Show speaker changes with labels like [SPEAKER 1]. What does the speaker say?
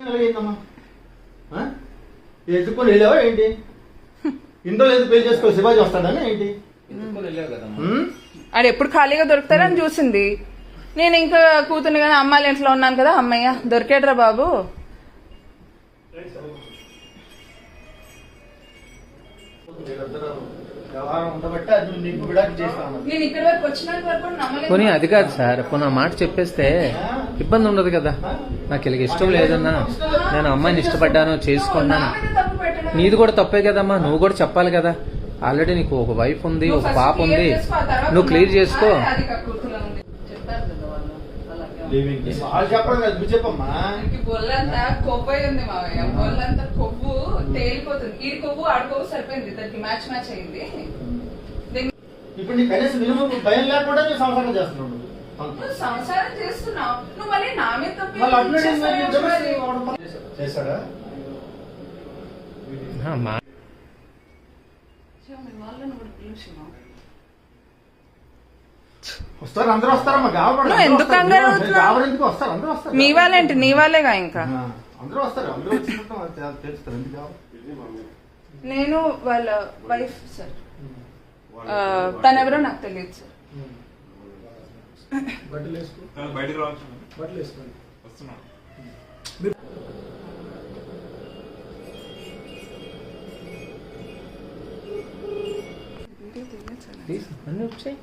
[SPEAKER 1] ఎలాగైందమ్మా? ఎత్తుకొని వెళ్ళావా ఏంటి? ఇంట్లో లేదు పెళ్లి చేసుకో శివాజీ వస్తాడని ఏంటి?
[SPEAKER 2] ఆడు ఎప్పుడు ఖాళీగా దొరుకుతారని చూసింది. నేను ఇంకా కూతుర్ని కానీ అమ్మాయిల ఇంట్లో ఉన్నాను కదా, అమ్మయ్య దొరికాడురా బాబు.
[SPEAKER 3] పోనీ అది కాదు సార్, పోనీ ఆ మాట చెప్పేస్తే ఇబ్బంది ఉండదు కదా. నాకు ఇలాగ ఇష్టం లేదన్నా, నేను అమ్మాయిని ఇష్టపడ్డాను చేసుకున్నాను. నీది కూడా తప్పే కదమ్మా, నువ్వు కూడా చెప్పాలి కదా. ఆల్రెడీ నీకు ఒక వైఫ్ ఉంది, ఒక పాప ఉంది, నువ్వు క్లియర్ చేసుకో.
[SPEAKER 2] బొల్లంతా కొవ్వు ఉంది మావయ్య, బొల్లంతా కొవ్వు తేలిపోతుంది. ఈ కొవ్వు ఆడుకోవు సరిపోయింది, దానికి మ్యాచ్ అయింది.
[SPEAKER 1] ఇప్పుడు నీ కనీసం మినిమం భయం లేకుండా నువ్వు సంసారం చేస్తున్నావు.
[SPEAKER 2] నువ్వు సంసారం చేస్తున్నావు, నువ్వు మళ్ళీ నా మీద
[SPEAKER 1] చేశాడా? వస్తారు, అందరూ వస్తారమ్మా.
[SPEAKER 2] ఎందుకు
[SPEAKER 1] వస్తారు, అందరూ వస్తారు.
[SPEAKER 2] మీ వాళ్ళేంటి, నీ వాళ్ళేగా. ఇంకా
[SPEAKER 1] అందరూ వస్తారు, అందరూ తెలుస్తారు. ఎందుకు?
[SPEAKER 2] నేను వాళ్ళ వైఫ్ సార్. తనెవరో నాకు తెలియదు సార్.
[SPEAKER 4] బయటకు రావచ్చు, బట్టలు వేసుకోండి, వస్తున్నాను.
[SPEAKER 3] అన్నీ వచ్చాయి.